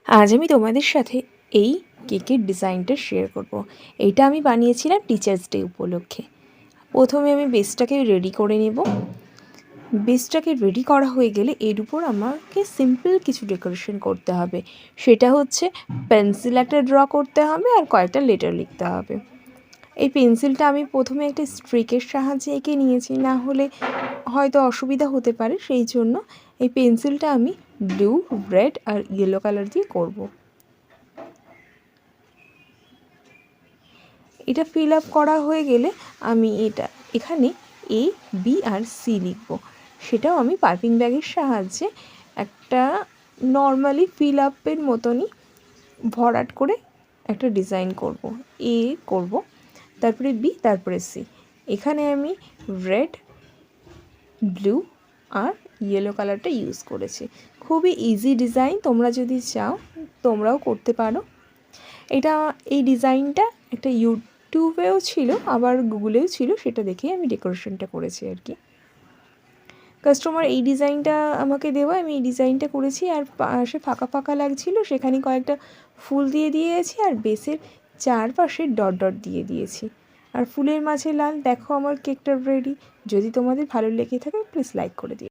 আজ আমি তোমাদের সাথে এই কেকের ডিজাইনটা শেয়ার করব। এটা আমি বানিয়েছিলাম টিচার্স ডে উপলক্ষে। প্রথমে আমি বেসটাকে রেডি করে নেব। বেসটাকে রেডি করা হয়ে গেলে এর উপর আমাকে সিম্পল কিছু ডেকোরেশন করতে হবে। সেটা হচ্ছে পেন্সিল একটা ড্র করতে হবে আর কয়েকটা লেটার লিখতে হবে। এই পেন্সিলটা আমি প্রথমে একটা স্ট্রিকের সাহায্যে এঁকে নিয়েছি, না হলে হয়তো অসুবিধা হতে পারে, সেই জন্য এই পেন্সিলটা আমি ব্লু, রেড আর ইয়েলো কালার দিয়ে করব। এটা ফিল আপ করা হয়ে গেলে আমি এখানে এ, বি আর সি লিখব। সেটাও আমি পাইপিং ব্যাগের সাহায্যে একটা নর্মালি ফিল আপের মতনই ভরাট করে একটা ডিজাইন করব। এ করব, তারপরে বি, তারপরে সি। এখানে আমি রেড, ব্লু আর ইয়েলো কালারটা ইউজ করেছি। খুবই ইজি ডিজাইন, তোমরা যদি চাও তোমরাও করতে পারো। এই ডিজাইনটা একটা ইউটিউবেও ছিল, আবার গুগলেও ছিল, সেটা দেখেই আমি ডেকোরেশনটা করেছি আর কি। কাস্টমার এই ডিজাইনটা আমাকে দেওয়া, আমি এই ডিজাইনটা করেছি। আর পাশে ফাঁকা ফাঁকা লাগছিল, সেখানে কয়েকটা ফুল দিয়ে দিয়েছি আর বেসের চারপাশে ডট ডট দিয়ে দিয়েছি। আর ফুলের মাঝে লাল। দেখো আমার কেকটা রেডি। যদি তোমাদের ভালো লেগে থাকে প্লিজ লাইক করে দিও।